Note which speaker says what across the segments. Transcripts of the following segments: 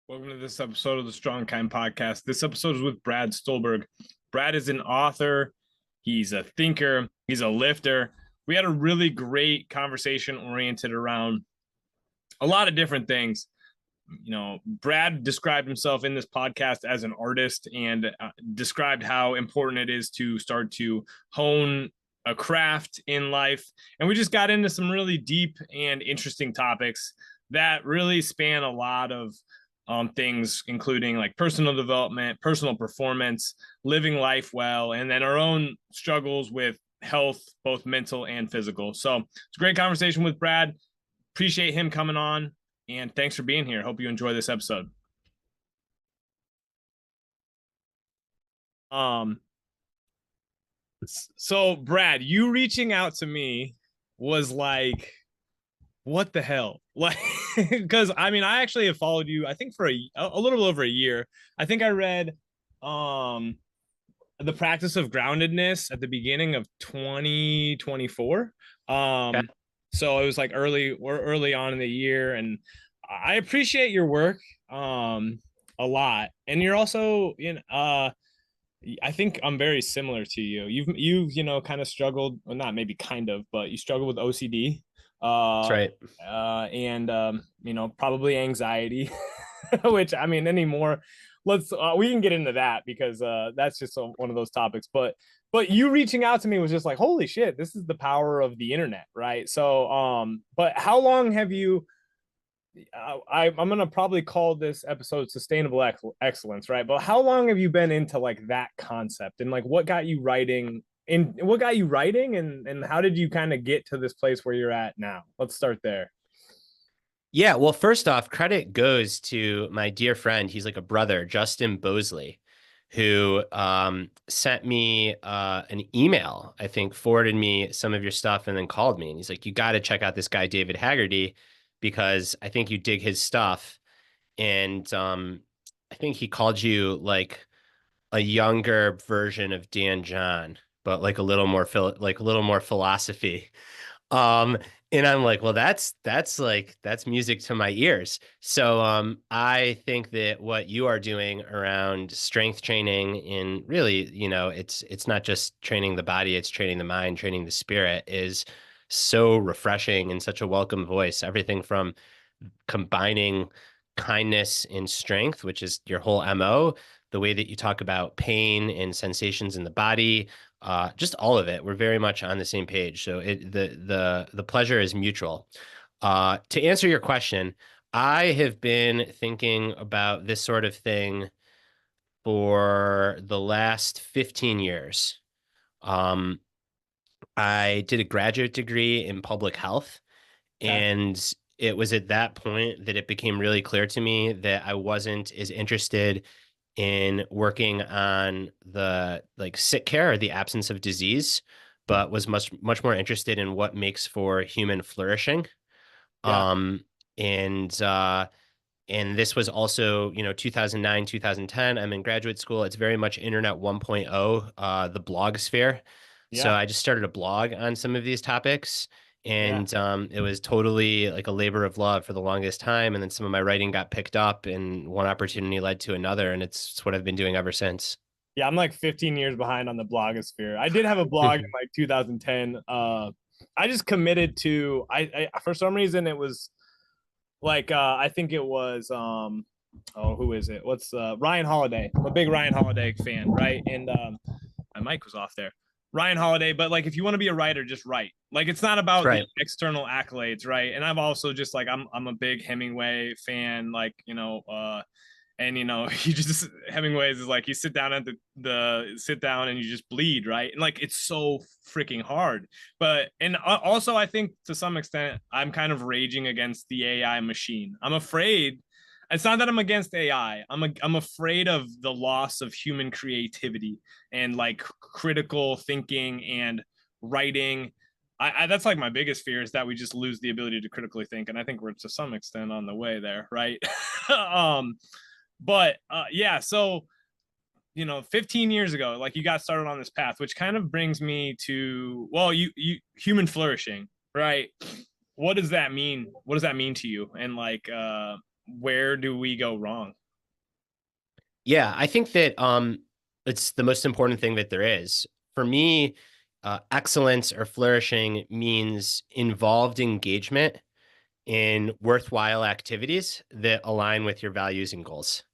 Speaker 1: Welcome to this episode of the Strong Kind podcast. This episode is with Brad Stulberg. Brad is an author, he's a thinker, he's a lifter. We had a really great conversation oriented around a lot of different things. Brad described himself in this podcast as an artist and described how important it is to start to hone a craft in life. And we just got into some really deep and interesting topics that really span a lot of things, including like personal development, personal performance, living life well, and then our own struggles with health, both mental and physical. So it's a great conversation with Brad. Appreciate him coming on, and thanks for being here. Hope you enjoy this episode. So Brad, you reaching out to me was like, what the hell? Like, because I actually have followed you, I think for a little over a year. I think I read the Practice of Groundedness at the beginning of 2024.
Speaker 2: Okay.
Speaker 1: So it was like early on in the year, and I appreciate your work a lot. And you're also I think I'm very similar to you. You've kind of struggled, well, not maybe kind of, but you struggle with OCD,
Speaker 2: That's
Speaker 1: uh,
Speaker 2: right.
Speaker 1: and probably anxiety, which anymore. We can get into that because that's just one of those topics. But you reaching out to me was just like, holy shit, this is the power of the internet, right? So, but how long have you? I'm gonna probably call this episode sustainable excellence, right? But how long have you been into like that concept, and like what got you writing, and how did you kind of get to this place where you're at now? Let's start there.
Speaker 2: Yeah. Well, first off, credit goes to my dear friend. He's like a brother, Justin Bosley, who sent me an email, I think, forwarded me some of your stuff, and then called me. And he's like, you got to check out this guy, David Haggerty, because I think you dig his stuff. And I think he called you like a younger version of Dan John, but like a little more like a little more philosophy. Um, and I'm like, well, that's music to my ears. So I think that what you are doing around strength training, in really, it's not just training the body, it's training the mind, training the spirit, is so refreshing and such a welcome voice. Everything from combining kindness and strength, which is your whole MO, the way that you talk about pain and sensations in the body, just all of it. We're very much on the same page. So the pleasure is mutual. To answer your question, I have been thinking about this sort of thing for the last 15 years. Um, I did a graduate degree in public health,
Speaker 1: Okay.
Speaker 2: and it was at that point that it became really clear to me that I wasn't as interested in working on the like sick care or the absence of disease, but was much more interested in what makes for human flourishing.
Speaker 1: Yeah.
Speaker 2: Um, and and this was also, 2009, 2010. I'm in graduate school. It's very much Internet 1.0, the blog sphere. So
Speaker 1: Yeah.
Speaker 2: I just started a blog on some of these topics,
Speaker 1: Yeah.
Speaker 2: and it was totally like a labor of love for the longest time. And then some of my writing got picked up, and one opportunity led to another, and it's what I've been doing ever since.
Speaker 1: Yeah. I'm like 15 years behind on the blogosphere. I did have a blog in like 2010. I just committed to, I for some reason it was like I think it was who is it? What's Ryan Holiday? I'm a big Ryan Holiday fan, right? And my mic was off there. Ryan Holiday, but like if you want to be a writer, just write. Like it's not
Speaker 2: That's
Speaker 1: about the
Speaker 2: right.
Speaker 1: external accolades, right? And I'm also just like I'm a big Hemingway fan, like and you just Hemingway's is like you sit down at the sit down and you just bleed, right? And like it's so freaking hard. But and also I think to some extent I'm kind of raging against the AI machine. I'm afraid. It's not that I'm against AI. I'm afraid of the loss of human creativity and like critical thinking and writing. That's like my biggest fear is that we just lose the ability to critically think, and I think we're to some extent on the way there, right? But yeah, so 15 years ago, like you got started on this path, which kind of brings me to, well, you human flourishing, right? What does that mean? What does that mean to you? And like where do we go wrong?
Speaker 2: Yeah, I think that it's the most important thing that there is. For me, excellence or flourishing means involved engagement in worthwhile activities that align with your values and goals.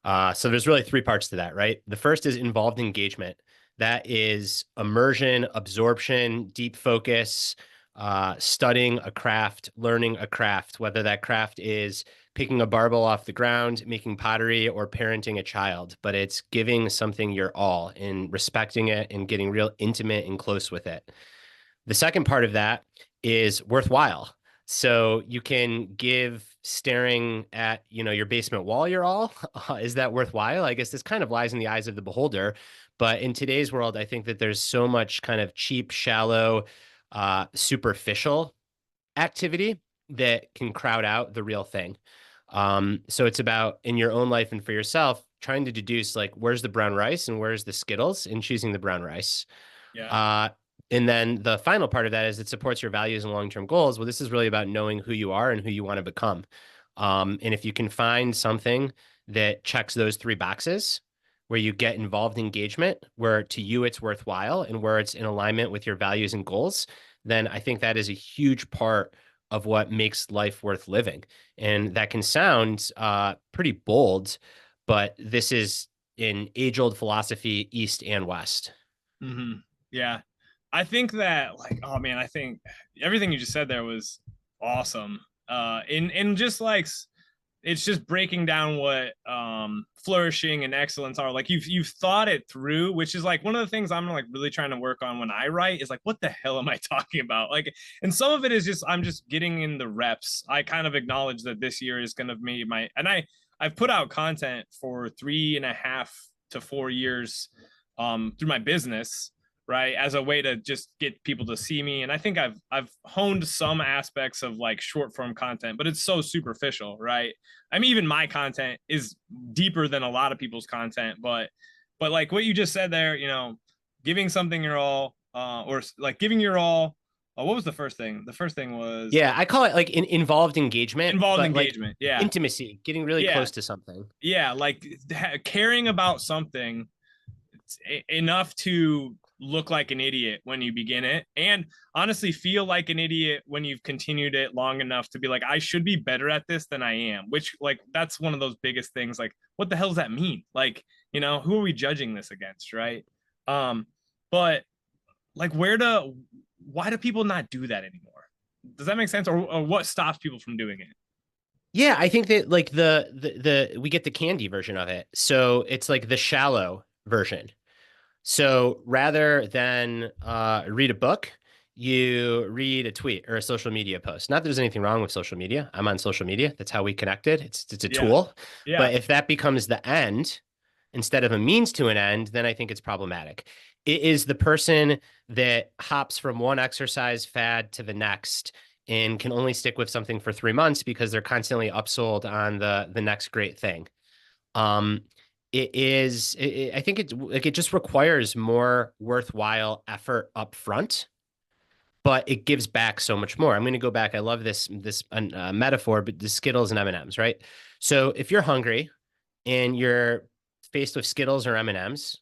Speaker 2: So there's really three parts to that, right? The first is involved engagement. That is immersion, absorption, deep focus, studying a craft, learning a craft, whether that craft is picking a barbell off the ground, making pottery, or parenting a child. But it's giving something your all and respecting it and getting real intimate and close with it. The second part of that is worthwhile. So you can give staring at, your basement wall your all. Is that worthwhile? I guess this kind of lies in the eyes of the beholder. But in today's world, I think that there's so much kind of cheap, shallow, superficial activity that can crowd out the real thing. So it's about in your own life and for yourself, trying to deduce like where's the brown rice and where's the Skittles and choosing the brown rice.
Speaker 1: Yeah.
Speaker 2: Uh, and then the final part of that is it supports your values and long-term goals. Well, this is really about knowing who you are and who you want to become. And if you can find something that checks those three boxes, where you get involved engagement, where to you it's worthwhile and where it's in alignment with your values and goals, then I think that is a huge part of what makes life worth living. And that can sound pretty bold, but this is an age-old philosophy, East and West.
Speaker 1: Mm-hmm. Yeah. I think that like, oh man, I think everything you just said there was awesome. In just like it's just breaking down what flourishing and excellence are. Like you've thought it through, which is like one of the things I'm like really trying to work on when I write is like, what the hell am I talking about? Like, and some of it is just I'm just getting in the reps. I kind of acknowledge that this year is gonna be my and I've put out content for 3.5 to 4 years through my business, right, as a way to just get people to see me. And I think I've honed some aspects of like short form content, but it's so superficial, right? I mean, even my content is deeper than a lot of people's content, but like what you just said there, giving something your all, or like giving your all. What was the first thing? The first thing was
Speaker 2: Yeah, I call it like involved engagement,
Speaker 1: involved
Speaker 2: but like
Speaker 1: engagement. Yeah,
Speaker 2: intimacy, getting really
Speaker 1: yeah,
Speaker 2: close to something.
Speaker 1: yeah. Like caring about something enough to look like an idiot when you begin it, and honestly feel like an idiot when you've continued it long enough to be like, I should be better at this than I am, which like that's one of those biggest things. Like, what the hell does that mean? Like, who are we judging this against, right? But like, why do people not do that anymore? Does that make sense? Or what stops people from doing it?
Speaker 2: Yeah, I think that like the we get the candy version of it. So it's like the shallow version. So rather than read a book, you read a tweet or a social media post. Not that there's anything wrong with social media. I'm on social media. That's how we connected. It's a
Speaker 1: Yeah,
Speaker 2: tool.
Speaker 1: yeah,
Speaker 2: But if that becomes the end instead of a means to an end, then I think it's problematic. It is the person that hops from one exercise fad to the next and can only stick with something for 3 months because they're constantly upsold on the next great thing. Um, I think it just requires more worthwhile effort up front, but it gives back so much more. I'm going to go back. I love this metaphor, but the Skittles and M&Ms, right? So if you're hungry and you're faced with Skittles or M&Ms,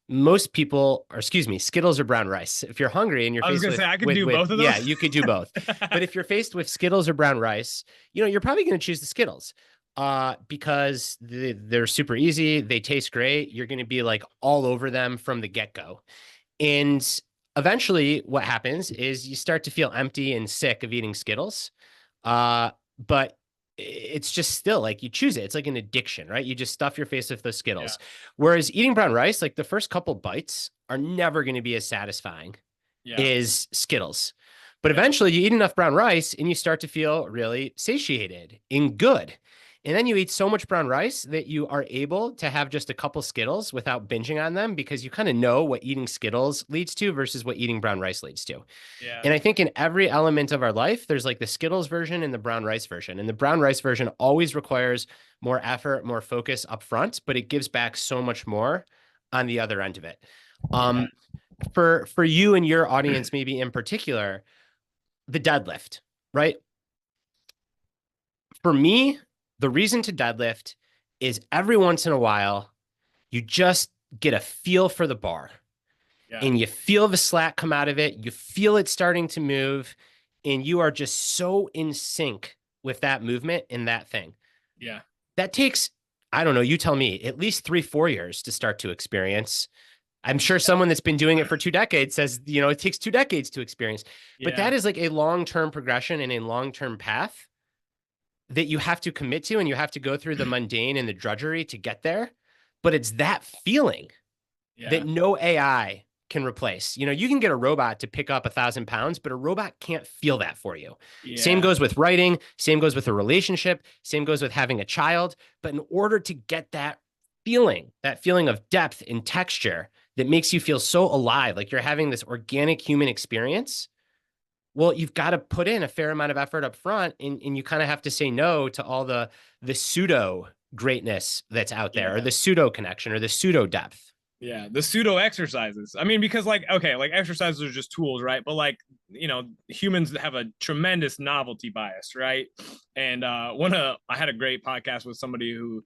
Speaker 2: most people, or excuse me, Skittles or brown rice. If you're hungry and you're
Speaker 1: I was
Speaker 2: faced
Speaker 1: gonna say
Speaker 2: with
Speaker 1: I could do both of
Speaker 2: yeah,
Speaker 1: those.
Speaker 2: you could do both. But if you're faced with Skittles or brown rice, you're probably going to choose the Skittles because they're super easy. They taste great. You're going to be like all over them from the get-go. And eventually what happens is you start to feel empty and sick of eating Skittles. But it's just still like you choose it. It's like an addiction, right? You just stuff your face with those
Speaker 1: Yeah,
Speaker 2: Skittles. Whereas eating brown rice, like the first couple bites are never going to be as satisfying
Speaker 1: yeah,
Speaker 2: as Skittles. But
Speaker 1: yeah,
Speaker 2: eventually you eat enough brown rice and you start to feel really satiated and good. And then you eat so much brown rice that you are able to have just a couple Skittles without binging on them because you kind of know what eating Skittles leads to versus what eating brown rice leads to.
Speaker 1: yeah,
Speaker 2: And I think in every element of our life, there's like the Skittles version and the brown rice version. And the brown rice version always requires more effort, more focus up front, but it gives back so much more on the other end of it.
Speaker 1: yeah.
Speaker 2: Um, for you and your audience, maybe in particular, the deadlift, right? For me, The reason to deadlift is every once in a while, you just get a feel for the bar
Speaker 1: Yeah.
Speaker 2: and you feel the slack come out of it. You feel it starting to move, and you are just so in sync with that movement and that thing.
Speaker 1: Yeah.
Speaker 2: That takes, I don't know, you tell me, at least 3, 4 years to start to experience. I'm sure someone that's been doing it for 2 decades says, it takes 2 decades to experience. But
Speaker 1: Yeah.
Speaker 2: that is like a long-term progression and a long-term path that you have to commit to, and you have to go through the mundane and the drudgery to get there. But it's that feeling
Speaker 1: Yeah.
Speaker 2: that no AI can replace. You can get a robot to pick up 1,000 pounds, but a robot can't feel that for you. Same
Speaker 1: Yeah.
Speaker 2: goes with writing, same goes with a relationship, same goes with having a child. But in order to get that feeling of depth and texture that makes you feel so alive, like you're having this organic human experience, well, you've got to put in a fair amount of effort up front, and you kind of have to say no to all the pseudo greatness that's out there, or
Speaker 1: Yeah.
Speaker 2: the pseudo connection, or the pseudo depth.
Speaker 1: Yeah, the pseudo exercises. I mean, because like, okay, like exercises are just tools, right? But like, humans have a tremendous novelty bias, right? And I had a great podcast with somebody who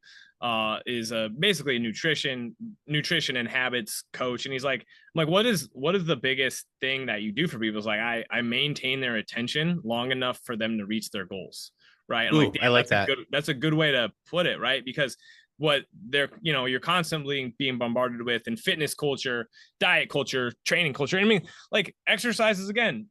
Speaker 1: is basically a nutrition and habits coach, and he's like, I'm like, what is the biggest thing that you do for people? It's like I maintain their attention long enough for them to reach their goals, right? I'm like,
Speaker 2: Ooh, I
Speaker 1: damn,
Speaker 2: like that.
Speaker 1: that's a good way to put it, right? Because what you're constantly being bombarded with in fitness culture, diet culture, training culture. I mean, like exercises again,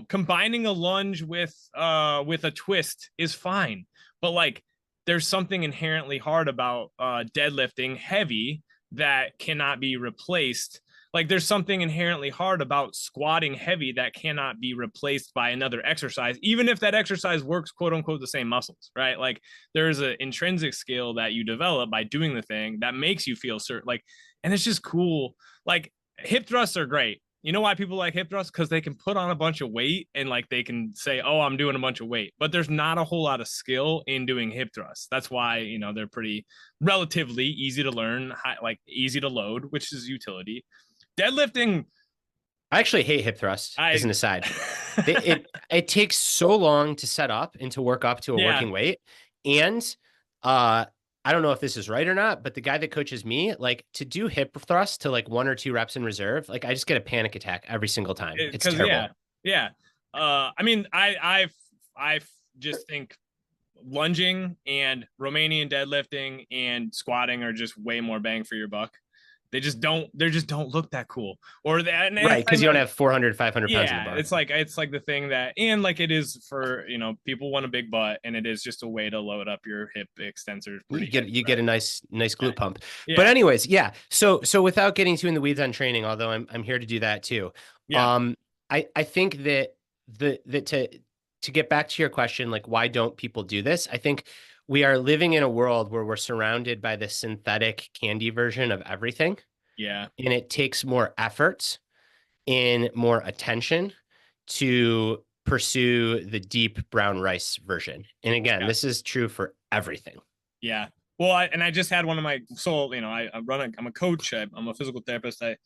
Speaker 1: combining a lunge with a twist is fine, but like there's something inherently hard about deadlifting heavy that cannot be replaced. Like there's something inherently hard about squatting heavy that cannot be replaced by another exercise, even if that exercise works quote unquote the same muscles, right? Like there's an intrinsic skill that you develop by doing the thing that makes you feel certain, like, and it's just cool. Like hip thrusts are great. You know why people like hip thrusts? Because they can put on a bunch of weight and like they can say, oh, I'm doing a bunch of weight, but there's not a whole lot of skill in doing hip thrusts. That's why, they're pretty relatively easy to learn, like easy to load, which is utility. Deadlifting,
Speaker 2: I actually hate hip thrust, as
Speaker 1: I
Speaker 2: an aside. It takes so long to set up and to work up to a
Speaker 1: yeah,
Speaker 2: working weight. And I don't know if this is right or not, but the guy that coaches me, like, to do hip thrust to like 1 or 2 reps in reserve, like I just get a panic attack every single time. It's
Speaker 1: because
Speaker 2: terrible.
Speaker 1: yeah. I mean, I just think lunging and Romanian deadlifting and squatting are just way more bang for your buck. They just don't look that cool. Or that, and
Speaker 2: Right, because you don't have 400, 500 pounds in the
Speaker 1: yeah,
Speaker 2: bar.
Speaker 1: it's like the thing that, and like it is for people want a big butt, and it is just a way to load up your hip extensors
Speaker 2: You
Speaker 1: pretty
Speaker 2: get
Speaker 1: heavy,
Speaker 2: you get
Speaker 1: right?
Speaker 2: a nice
Speaker 1: Yeah.
Speaker 2: glute pump. But
Speaker 1: Yeah.
Speaker 2: anyways, yeah. So without getting too in the weeds on training, although I'm here to do that too.
Speaker 1: Yeah.
Speaker 2: Um, I think that to get back to your question, like why don't people do this? I think we are living in a world where we're surrounded by the synthetic candy version of everything,
Speaker 1: Yeah.
Speaker 2: and it takes more effort and more attention to pursue the deep brown rice version. And again,
Speaker 1: Yeah.
Speaker 2: this is true for everything.
Speaker 1: Yeah. Well, I just had one of my, so, I'm a coach, I'm a physical therapist. I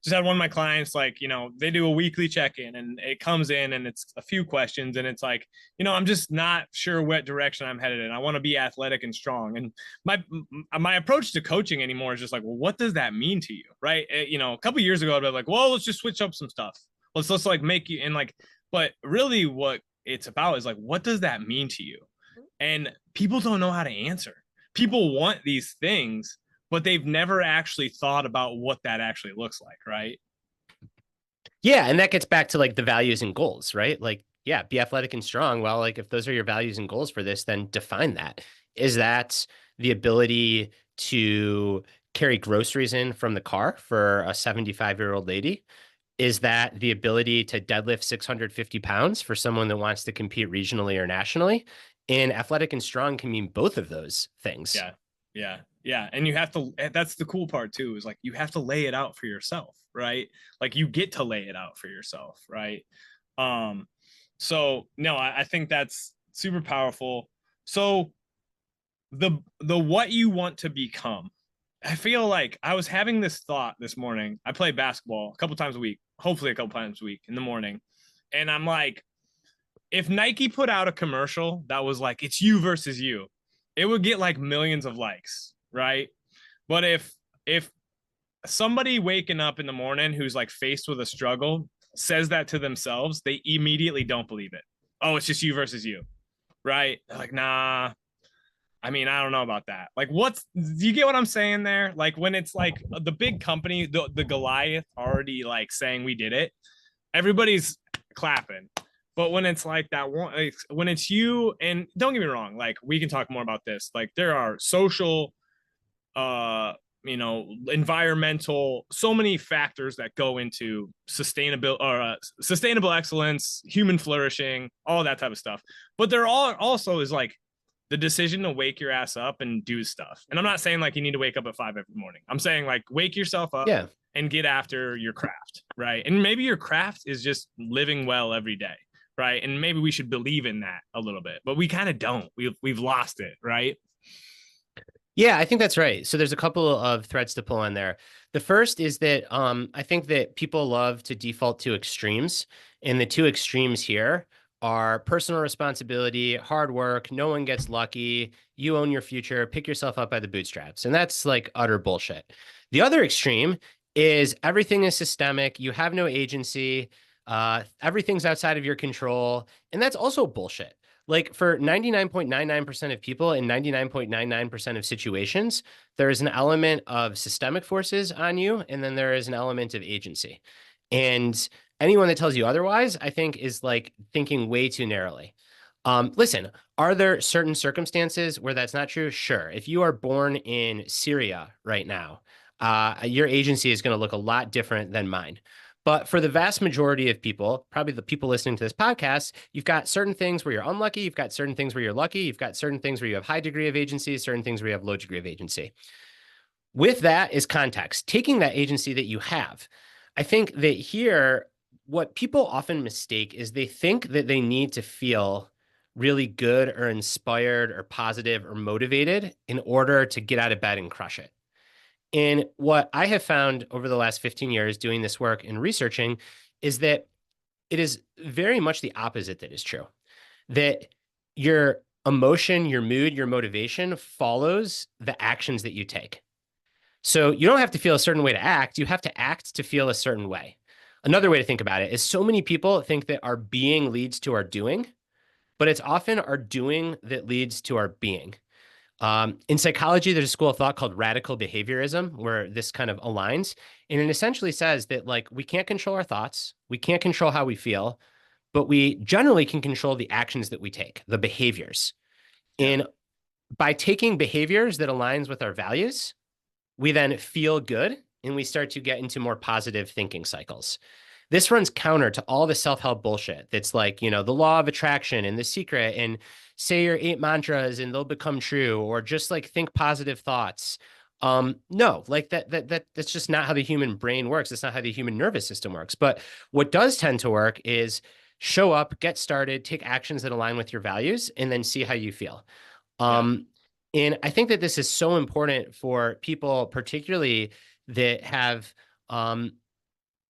Speaker 1: just had one of my clients, like, they do a weekly check-in and it comes in and it's a few questions. And it's like, I'm just not sure what direction I'm headed in. I want to be athletic and strong. And my approach to coaching anymore is just like, well, what does that mean to you? Right. A couple of years ago, I'd be like, well, let's just switch up some stuff. Let's like make you, and like, but really what it's about is like, what does that mean to you? And people don't know how to answer. People want these things, but they've never actually thought about what that actually looks like, right?
Speaker 2: Yeah, and that gets back to like the values and goals, right? Like, yeah, be athletic and strong. Well, like if those are your values and goals for this, then define that. Is that the ability to carry groceries in from the car for a 75-year-old lady? Is that the ability to deadlift 650 pounds for someone that wants to compete regionally or nationally? And athletic and strong can mean both of those things.
Speaker 1: Yeah. Yeah. Yeah. And you have to, that's the cool part too, is like you have to lay it out for yourself, right? Like you get to lay it out for yourself, right? Um, so no, I think that's super powerful. So the what you want to become. I feel like I was having this thought this morning. I play basketball a couple times a week, hopefully a couple times a week in the morning. And I'm like, if Nike put out a commercial that was like, it's you versus you, it would get like millions of likes, right? But if somebody waking up in the morning who's like faced with a struggle says that to themselves, they immediately don't believe it. Oh, it's just you versus you, right? They're like, nah. I mean, I don't know about that. Like, do you get what I'm saying there? Like, when it's like the big company, the Goliath already like saying we did it, everybody's clapping. But when it's like that one, like, when it's you, and don't get me wrong, like, we can talk more about this. Like, there are social, environmental, so many factors that go into sustainable excellence, human flourishing, all that type of stuff. But there all also is like the decision to wake your ass up and do stuff. And I'm not saying like you need to wake up at 5 every morning. I'm saying like wake yourself up and get after your craft, right? And maybe your craft is just living well every day, right? And maybe we should believe in that a little bit, but we kind of don't. We've lost it, right?
Speaker 2: Yeah, I think that's right. So there's a couple of threads to pull on there. The first is that I think that people love to default to extremes, and the two extremes here are personal responsibility, hard work, no one gets lucky, you own your future, pick yourself up by the bootstraps. And that's like utter bullshit. The other extreme is everything is systemic, you have no agency, everything's outside of your control, and that's also bullshit. Like for 99.99% of people in 99.99% of situations, there is an element of systemic forces on you, and then there is an element of agency. And anyone that tells you otherwise, I think, is like thinking way too narrowly. Listen, are there certain circumstances where that's not true? Sure. If you are born in Syria right now, your agency is going to look a lot different than mine. But for the vast majority of people, probably the people listening to this podcast, you've got certain things where you're unlucky. You've got certain things where you're lucky. You've got certain things where you have high degree of agency, certain things where you have low degree of agency. With that is context, taking that agency that you have. I think that here, what people often mistake is they think that they need to feel really good or inspired or positive or motivated in order to get out of bed and crush it. And what I have found over the last 15 years doing this work and researching is that it is very much the opposite that is true. That your emotion, your mood, your motivation follows the actions that you take. So you don't have to feel a certain way to act. You have to act to feel a certain way. Another way to think about it is so many people think that our being leads to our doing, but it's often our doing that leads to our being. In psychology, there's a school of thought called radical behaviorism, where this kind of aligns. And it essentially says that like we can't control our thoughts, we can't control how we feel, but we generally can control the actions that we take, the behaviors. And by taking behaviors that aligns with our values, we then feel good and we start to get into more positive thinking cycles. This runs counter to all the self-help bullshit that's like, you know, the law of attraction and The Secret and say your 8 mantras and they'll become true, or just like think positive thoughts. No, like that's just not how the human brain works. It's not how the human nervous system works. But what does tend to work is show up, get started, take actions that align with your values, and then see how you feel. And I think that this is so important for people, particularly that have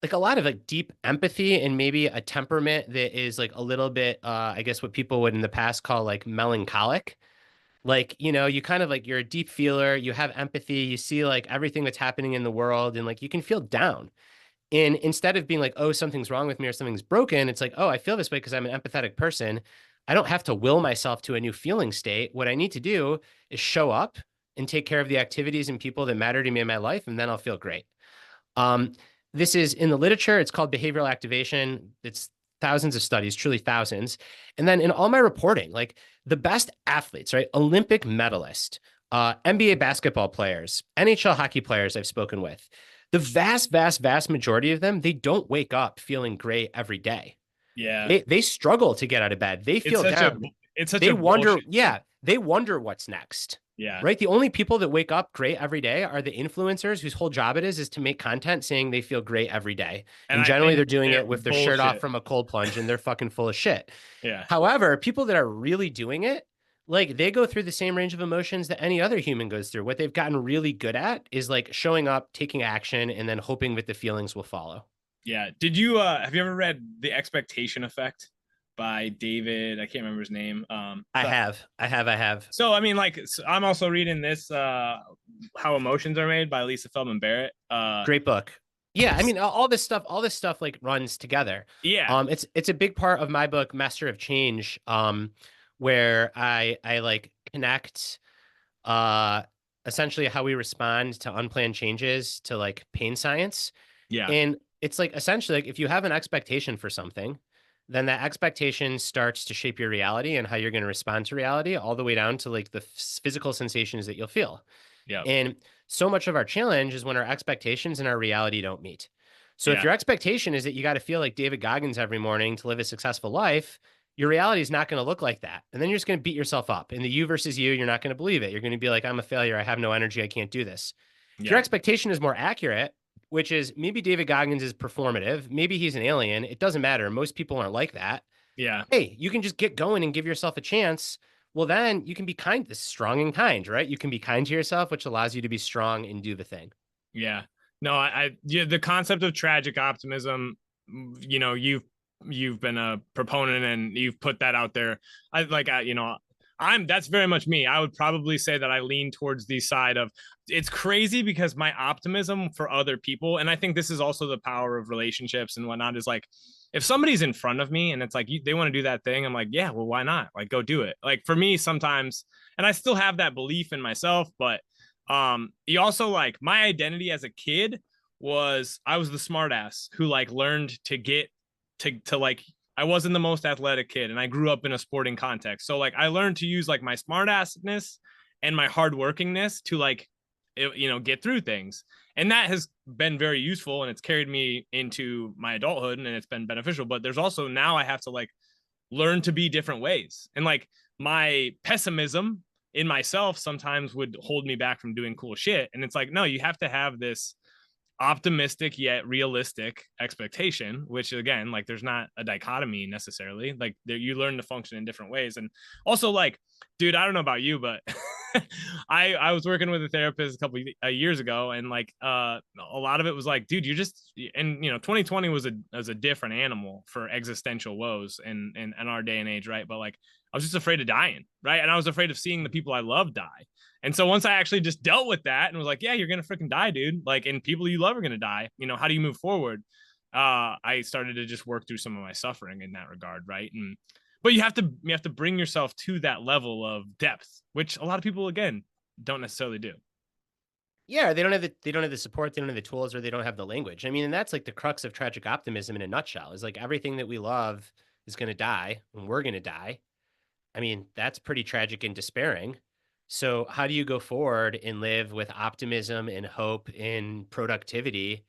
Speaker 2: like a lot of like deep empathy and maybe a temperament that is like a little bit, I guess what people would in the past call like melancholic. Like, you know, you kind of like you're a deep feeler, you have empathy, you see like everything that's happening in the world, and like you can feel down. And instead of being like, oh, something's wrong with me or something's broken, it's like, oh, I feel this way because I'm an empathetic person. I don't have to will myself to a new feeling state. What I need to do is show up and take care of the activities and people that matter to me in my life, and then I'll feel great. This is in the literature. It's called behavioral activation. It's thousands of studies, truly thousands. And then in all my reporting, like the best athletes, right? Olympic medalists, NBA basketball players, NHL hockey players I've spoken with, the vast, vast, vast majority of them, they don't wake up feeling great every day.
Speaker 1: Yeah.
Speaker 2: They struggle to get out of bed. They feel down. They wonder, they wonder what's next.
Speaker 1: Yeah.
Speaker 2: Right. The only people that wake up great every day are the influencers whose whole job it is to make content saying they feel great every day. And generally they're doing it with their shirt off from a cold plunge and they're fucking full of shit.
Speaker 1: Yeah.
Speaker 2: However, people that are really doing it, like they go through the same range of emotions that any other human goes through. What they've gotten really good at is like showing up, taking action, and then hoping that the feelings will follow.
Speaker 1: Yeah. Did you have you ever read The Expectation Effect by David. I can't remember his name.
Speaker 2: I have.
Speaker 1: So I mean, like, I'm also reading this How Emotions Are Made by Lisa Feldman Barrett.
Speaker 2: Great book. Yeah, I mean, all this stuff like runs together.
Speaker 1: Yeah,
Speaker 2: It's a big part of my book, Master of Change, where I like connect uh essentially how we respond to unplanned changes to like pain science.
Speaker 1: yeah,
Speaker 2: And it's like essentially like if you have an expectation for something, then that expectation starts to shape your reality and how you're going to respond to reality, all the way down to like the physical sensations that you'll feel.
Speaker 1: yeah,
Speaker 2: And so much of our challenge is when our expectations and our reality don't meet. So if
Speaker 1: yeah,
Speaker 2: your expectation is that you got to feel like David Goggins every morning to live a successful life, your reality is not going to look like that. And then you're just going to beat yourself up. In the you versus you, you're not going to believe it. You're going to be like, I'm a failure. I have no energy. I can't do this. If your
Speaker 1: yeah,
Speaker 2: expectation is more accurate, which is maybe David Goggins is performative, maybe he's an alien, it doesn't matter. Most people aren't like that.
Speaker 1: yeah,
Speaker 2: Hey, you can just get going and give yourself a chance. Well, then you can be kind, strong and kind, right? You can be kind to yourself, which allows you to be strong and do the thing.
Speaker 1: yeah. No, yeah, the concept of tragic optimism, you've been a proponent and you've put that out there. That's very much me. I would probably say that I lean towards the side of it's crazy because my optimism for other people, and I think this is also the power of relationships and whatnot, is like if somebody's in front of me and it's like they want to do that thing, I'm like, yeah, well, why not? Like, go do it. Like for me, sometimes, and I still have that belief in myself, but you also like my identity as a kid was I was the smartass who like learned to get to like I wasn't the most athletic kid and I grew up in a sporting context. So like I learned to use like my smartassness and my hardworkingness to like get through things. And that has been very useful and it's carried me into my adulthood and it's been beneficial. But there's also now I have to like learn to be different ways. And like my pessimism in myself sometimes would hold me back from doing cool shit. And it's like, no, you have to have this optimistic yet realistic expectation, which again, like there's not a dichotomy necessarily. Like you learn to function in different ways. And also like, dude, I don't know about you, but I was working with a therapist a couple of years ago and like a lot of it was like, dude, you're just, and 2020 was a different animal for existential woes in our day and age, right? But like I was just afraid of dying, right? And I was afraid of seeing the people I love die. And so once I actually just dealt with that and was like, yeah, you're going to freaking die, dude. Like, and people you love are going to die. How do you move forward? I started to just work through some of my suffering in that regard. Right. But you have to bring yourself to that level of depth, which a lot of people, again, don't necessarily do.
Speaker 2: Yeah, they don't have the support, they don't have the tools, or they don't have the language. I mean, and that's like the crux of tragic optimism in a nutshell. Is like everything that we love is going to die, and we're going to die. I mean, that's pretty tragic and despairing. So, how do you go forward and live with optimism and hope and productivity?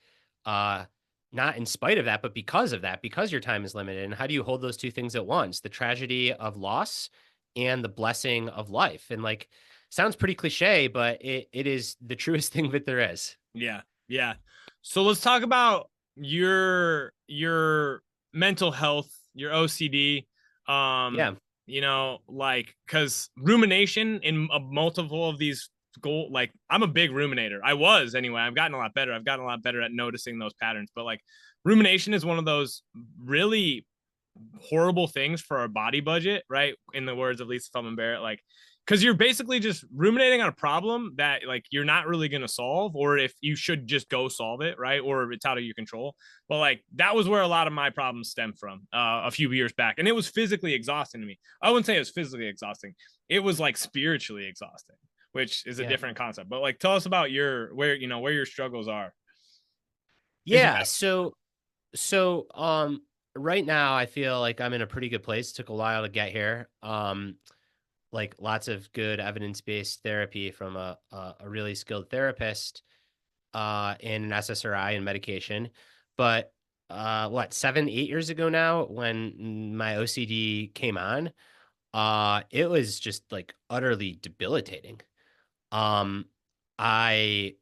Speaker 2: Uh, Not in spite of that, but because of that, because your time is limited. And how do you hold those two things at once? The tragedy of loss and the blessing of life. And like, sounds pretty cliche, but it is the truest thing that there is.
Speaker 1: Yeah. Yeah. So let's talk about your mental health, your OCD.
Speaker 2: Yeah.
Speaker 1: Like because rumination in multiple of these like I'm a big ruminator. I was anyway. I've gotten a lot better. I've gotten a lot better at noticing those patterns. But like rumination is one of those really horrible things for our body budget, right? In the words of Lisa Feldman Barrett, like because you're basically just ruminating on a problem that like you're not really going to solve, or if you should just go solve it, right? Or it's out of your control. But like that was where a lot of my problems stemmed from a few years back, and it was physically exhausting to me. I wouldn't say it was physically exhausting; it was like spiritually exhausting, which is a
Speaker 2: Yeah.
Speaker 1: different concept. But like, tell us about where your struggles are, if you
Speaker 2: Yeah.
Speaker 1: have.
Speaker 2: So right now I feel like I'm in a pretty good place. Took a while to get here. Like lots of good evidence-based therapy from a really skilled therapist, and an SSRI and medication. But what, 7, 8 years ago now, when my OCD came on, it was just like utterly debilitating. Um, I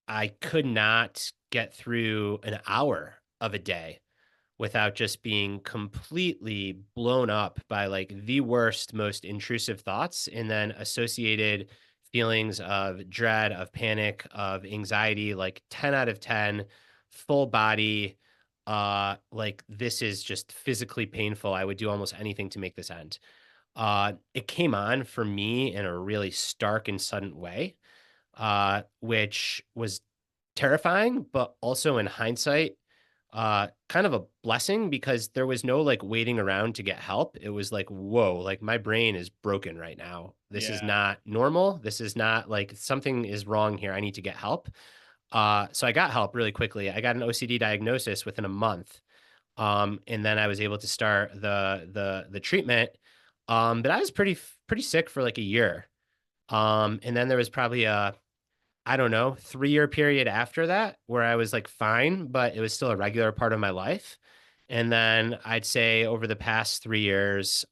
Speaker 2: I could not get through an hour of a day without just being completely blown up by like the worst, most intrusive thoughts and then associated feelings of dread, of panic, of anxiety, like 10 out of 10, full body, like this is just physically painful. I would do almost anything to make this end. It came on for me in a really stark and sudden way, which was terrifying, but also in hindsight, kind of a blessing because there was no like waiting around to get help. It was like, whoa, like my brain is broken right now. This is
Speaker 1: Yeah.
Speaker 2: not normal. This is not like something is wrong here. I need to get help. So I got help really quickly. I got an OCD diagnosis within a month. And then I was able to start the treatment. But I was pretty sick for like a year. And then there was probably a, I don't know, 3-year period after that where I was like fine, but it was still a regular part of my life. And then I'd say over the past 3 years,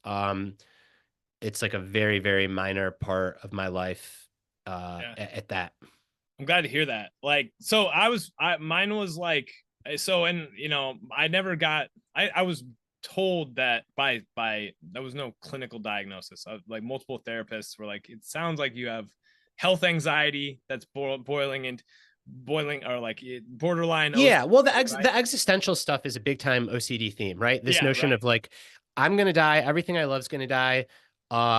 Speaker 2: it's like a very, very minor part of my life
Speaker 1: Yeah.
Speaker 2: at that.
Speaker 1: I'm glad to hear that. Like, so mine was like, so, and I never got, I was told that by there was no clinical diagnosis. Like multiple therapists were like, it sounds like you have health anxiety that's boiling or like borderline
Speaker 2: Yeah, well,
Speaker 1: OCD, right?
Speaker 2: the existential stuff is a big time OCD theme, right? This
Speaker 1: Yeah,
Speaker 2: notion
Speaker 1: right.
Speaker 2: of like, I'm gonna die, everything I love is gonna die.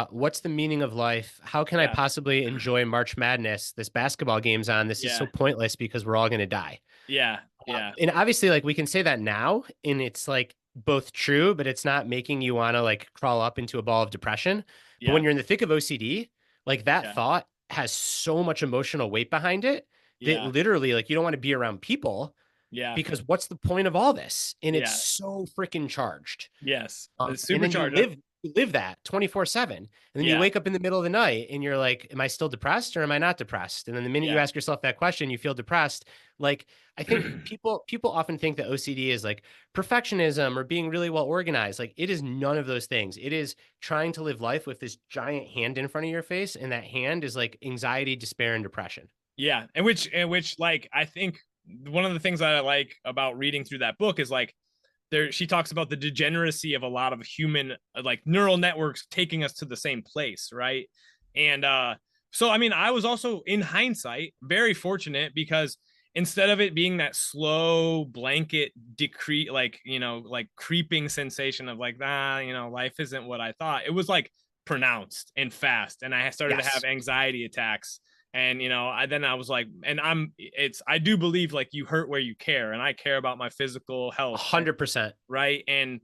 Speaker 2: What's the meaning of life? How can I
Speaker 1: Yeah,
Speaker 2: possibly enjoy March Madness? This basketball game's on. This is so
Speaker 1: yeah,
Speaker 2: pointless because we're all gonna die.
Speaker 1: yeah, yeah,
Speaker 2: And obviously, like we can say that now, and it's like both true, but it's not making you want to like crawl up into a ball of depression. But when
Speaker 1: yeah,
Speaker 2: you're in the thick of OCD, like that
Speaker 1: yeah,
Speaker 2: thought has so much emotional weight behind it that
Speaker 1: yeah,
Speaker 2: literally, like, you don't want to be around people
Speaker 1: yeah,
Speaker 2: because what's the point of all this? And it's
Speaker 1: yeah.
Speaker 2: so freaking charged.
Speaker 1: Yes, it's
Speaker 2: And then you
Speaker 1: supercharged.
Speaker 2: live that 24/7. And then you
Speaker 1: Yeah,
Speaker 2: wake up in the middle of the night and you're like, am I still depressed or am I not depressed? And then the minute you
Speaker 1: yeah.
Speaker 2: ask yourself that question, you feel depressed. Like I think people often think that OCD is like perfectionism or being really well organized. Like it is none of those things. It is trying to live life with this giant hand in front of your face, and that hand is like anxiety, despair, and depression.
Speaker 1: Yeah, and which like I think one of the things that I like about reading through that book is like there she talks about the degeneracy of a lot of human like neural networks taking us to the same place, right? And so I mean I was also in hindsight very fortunate because instead of it being that slow blanket decree like like creeping sensation of like life isn't what I thought, it was like pronounced and fast, and I started to have
Speaker 2: Yes.
Speaker 1: anxiety attacks. And I was like, and I do believe like you hurt where you care, and I care about my physical health,
Speaker 2: 100%.
Speaker 1: right? And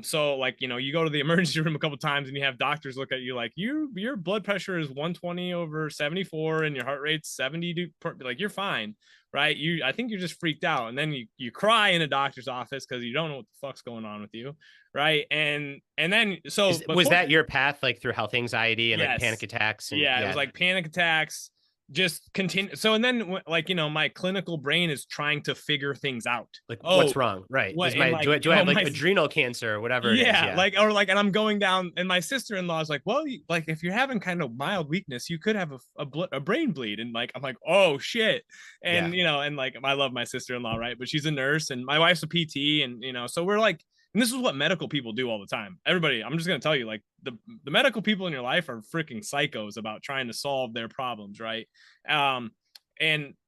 Speaker 1: so like you go to the emergency room a couple times and you have doctors look at you like your blood pressure is 120 over 74 and your heart rate's 70 like you're fine, right? I think you're just freaked out, and then you cry in a doctor's office because you don't know what the fuck's going on with you, right? And then so but
Speaker 2: Was that your path, like through health anxiety and like panic
Speaker 1: yes.
Speaker 2: attacks? And
Speaker 1: Yeah, it was
Speaker 2: yeah,
Speaker 1: like panic attacks, just continue. So, and then like, my clinical brain is trying to figure things out.
Speaker 2: like
Speaker 1: Oh,
Speaker 2: what's wrong? Right.
Speaker 1: what,
Speaker 2: Is
Speaker 1: and
Speaker 2: my
Speaker 1: like,
Speaker 2: do I have like adrenal cancer or whatever it is?
Speaker 1: yeah,
Speaker 2: Yeah.
Speaker 1: like, or like, and I'm going down, and my sister-in-law is like, well, like, if you're having kind of mild weakness, you could have a brain bleed. And like, I'm like, oh shit.
Speaker 2: Yeah.
Speaker 1: And, and like, I love my sister-in-law, right? But she's a nurse and my wife's a PT. And, so we're like, and this is what medical people do all the time. Everybody, I'm just going to tell you, like, the medical people in your life are freaking psychos about trying to solve their problems, right? And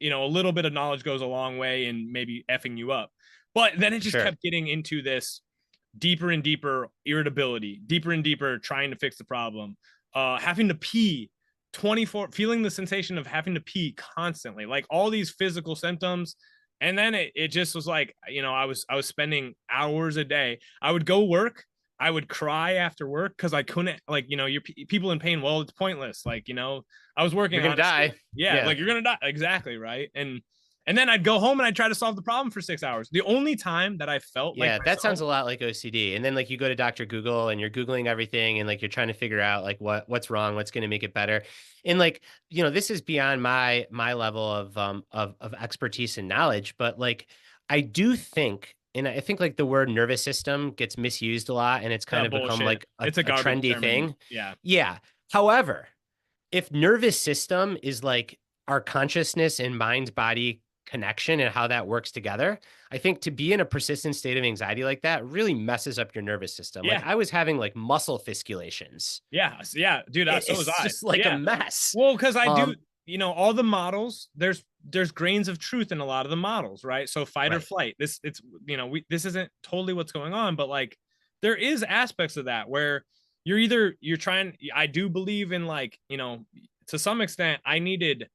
Speaker 1: a little bit of knowledge goes a long way in maybe effing you up. But then it just
Speaker 2: Sure.
Speaker 1: kept getting into this deeper and deeper irritability, deeper and deeper trying to fix the problem, having to pee 24, feeling the sensation of having to pee constantly, like all these physical symptoms. And then it just was like, I was spending hours a day. I would go work. I would cry after work because I couldn't, like, you're people in pain. Well, it's pointless. Like, I was
Speaker 2: You're
Speaker 1: working
Speaker 2: gonna
Speaker 1: honestly.
Speaker 2: die.
Speaker 1: Yeah,
Speaker 2: Yeah.
Speaker 1: like you're gonna die. Exactly, right. And then I'd go home and I'd try to solve the problem for 6 hours. The only time that I felt like
Speaker 2: Yeah, that
Speaker 1: myself.
Speaker 2: sounds a lot like OCD. And then like you go to Dr. Google and you're Googling everything and like you're trying to figure out like what's wrong, what's going to make it better. And like, this is beyond my level of expertise and knowledge, but like I do think, and I think like the word nervous system gets misused a lot and it's kind of become
Speaker 1: Bullshit.
Speaker 2: like
Speaker 1: It's a
Speaker 2: a
Speaker 1: garbage
Speaker 2: trendy
Speaker 1: term. And
Speaker 2: thing.
Speaker 1: yeah.
Speaker 2: Yeah. However, if nervous system is like our consciousness and mind body connection and how that works together, I think to be in a persistent state of anxiety like that really messes up your nervous system. Like
Speaker 1: Yeah.
Speaker 2: I was having like muscle fasciculations.
Speaker 1: Yeah. Yeah. Dude, so was
Speaker 2: It's
Speaker 1: I.
Speaker 2: just like a
Speaker 1: Yeah.
Speaker 2: mess.
Speaker 1: Well, because I do, all the models, there's grains of truth in a lot of the models, right? So fight or
Speaker 2: Right.
Speaker 1: flight. This isn't totally what's going on, but like there is aspects of that where you're trying. I do believe in like, to some extent, I needed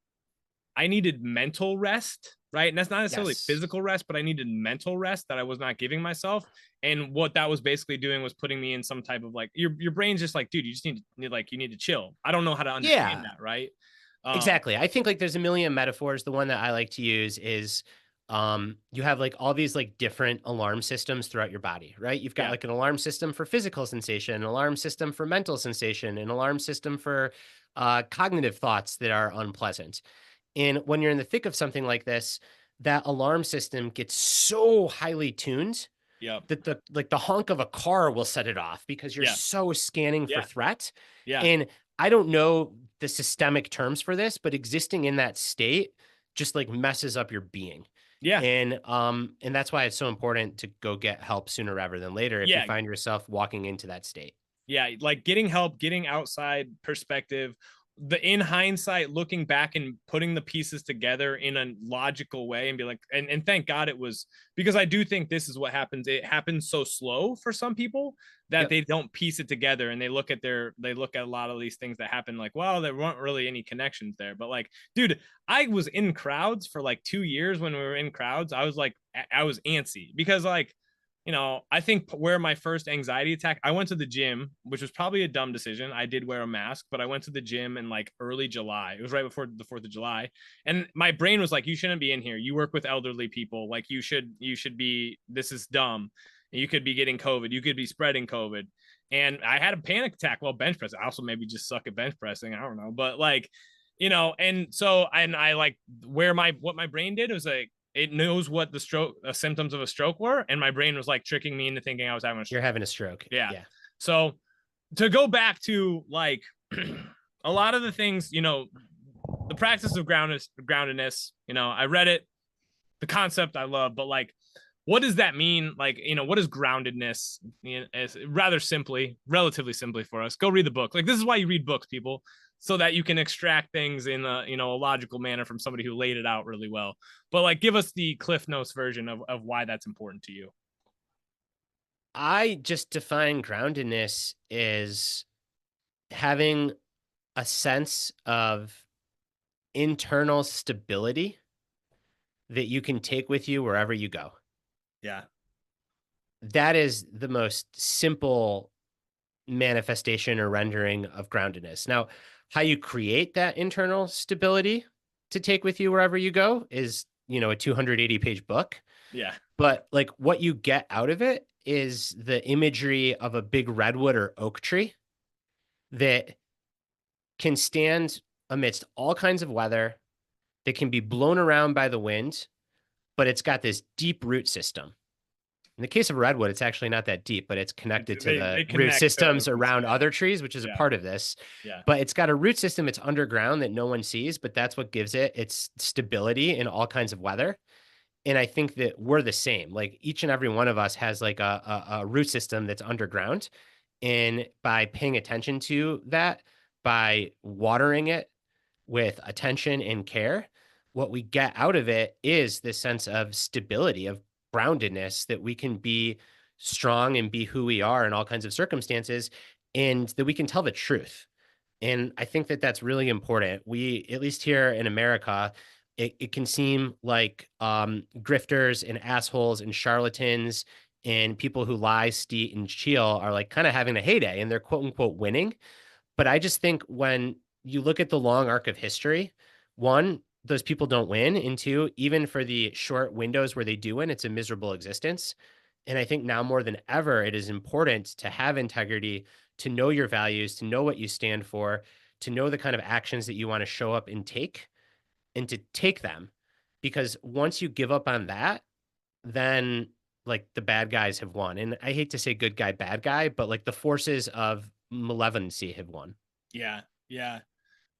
Speaker 1: mental rest, right? And that's not necessarily
Speaker 2: Yes.
Speaker 1: physical rest, but I needed mental rest that I was not giving myself. And what that was basically doing was putting me in some type of like your brain's just like, dude, you just you need to chill. I don't know how to understand
Speaker 2: Yeah.
Speaker 1: that, right?
Speaker 2: Exactly. I think like there's a million metaphors. The one that I like to use is you have like all these like different alarm systems throughout your body, right? You've got
Speaker 1: Yeah,
Speaker 2: like an alarm system for physical sensation, an alarm system for mental sensation, an alarm system for cognitive thoughts that are unpleasant. And when you're in the thick of something like this, that alarm system gets so highly tuned
Speaker 1: yep,
Speaker 2: that the honk of a car will set it off because you're
Speaker 1: yeah,
Speaker 2: so scanning for
Speaker 1: yeah,
Speaker 2: threat.
Speaker 1: yeah,
Speaker 2: And I don't know the systemic terms for this, but existing in that state just like messes up your being.
Speaker 1: yeah,
Speaker 2: And that's why it's so important to go get help sooner rather than later if you
Speaker 1: yeah.
Speaker 2: find yourself walking into that state.
Speaker 1: Yeah, like getting help, getting outside perspective, in hindsight, looking back and putting the pieces together in a logical way and be like, and thank God it was, because I do think this is what happens. It happens so slow for some people that
Speaker 2: Yep.
Speaker 1: they don't piece it together, and they look at a lot of these things that happen like, well, there weren't really any connections there. But like, dude, I was in crowds for like 2 years. When we were in crowds, I was like, I was antsy because like, I think where my first anxiety attack, I went to the gym, which was probably a dumb decision. I did wear a mask, but I went to the gym in like early July. It was right before the 4th of July. And my brain was like, you shouldn't be in here. You work with elderly people. Like you should be, this is dumb. You could be getting COVID. You could be spreading COVID. And I had a panic attack while bench pressing. I also maybe just suck at bench pressing. I don't know. But like, and so, and I like what my brain did was like, it knows what the stroke symptoms of a stroke were, and my brain was like tricking me into thinking I was having a
Speaker 2: You're
Speaker 1: stroke.
Speaker 2: having a stroke.
Speaker 1: Yeah.
Speaker 2: Yeah.
Speaker 1: So to go back to like a lot of the things, the practice of groundedness, I read it, the concept I love, but like, what does that mean? Like, what is groundedness? As rather simply, relatively simply for us, go read the book. Like, this is why you read books, people, so that you can extract things in a logical manner from somebody who laid it out really well. But like, give us the Cliff Notes version of why that's important to you.
Speaker 2: I just define groundedness as having a sense of internal stability that you can take with you wherever you go.
Speaker 1: Yeah.
Speaker 2: That is the most simple manifestation or rendering of groundedness. Now, how you create that internal stability to take with you wherever you go is, a 280-page book.
Speaker 1: Yeah.
Speaker 2: But like what you get out of it is the imagery of a big redwood or oak tree that can stand amidst all kinds of weather, that can be blown around by the wind, but it's got this deep root system. In the case of redwood, it's actually not that deep, but it's connected to the
Speaker 1: They
Speaker 2: root
Speaker 1: connect to
Speaker 2: systems around
Speaker 1: yeah,
Speaker 2: other trees, which is a
Speaker 1: yeah,
Speaker 2: part of this.
Speaker 1: yeah,
Speaker 2: But it's got a root system that's underground that no one sees, but that's what gives it its stability in all kinds of weather. And I think that we're the same. Like each and every one of us has like a root system that's underground. And by paying attention to that, by watering it with attention and care, what we get out of it is this sense of stability, of groundedness, that we can be strong and be who we are in all kinds of circumstances, and that we can tell the truth. And I think that that's really important. We, at least here in America, it can seem like grifters and assholes and charlatans and people who lie, steal, and steal are like kind of having a heyday and they're quote unquote winning. But I just think when you look at the long arc of history, one, those people don't win. And two, even for the short windows where they do win, it's a miserable existence. And I think now more than ever, it is important to have integrity, to know your values, to know what you stand for, to know the kind of actions that you want to show up and to take them. Because once you give up on that, then like the bad guys have won. And I hate to say good guy, bad guy, but like the forces of malevolency have won.
Speaker 1: yeah, yeah.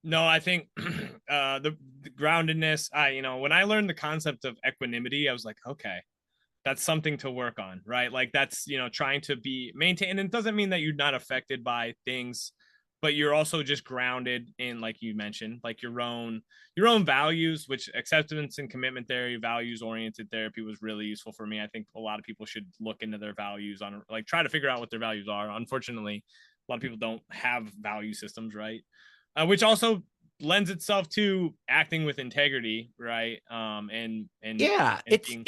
Speaker 1: No, I think the groundedness. When I learned the concept of equanimity, I was like, okay, that's something to work on, right? Like that's trying to be maintained. And it doesn't mean that you're not affected by things, but you're also just grounded in, like you mentioned, like your own values, which acceptance and commitment therapy, values oriented therapy was really useful for me. I think a lot of people should look into their values, on like try to figure out what their values are. Unfortunately, a lot of people don't have value systems, right? Which also lends itself to acting with integrity, right?
Speaker 2: Yeah,
Speaker 1: And being,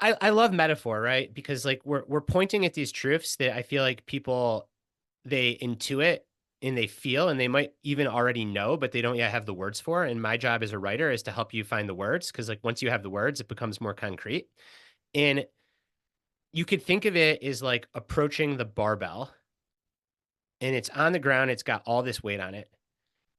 Speaker 2: I love metaphor, right? Because like we're pointing at these truths that I feel like people they intuit and they feel and they might even already know, but they don't yet have the words for. And my job as a writer is to help you find the words because like once you have the words, it becomes more concrete. And you could think of it as like approaching the barbell and it's on the ground, it's got all this weight on it.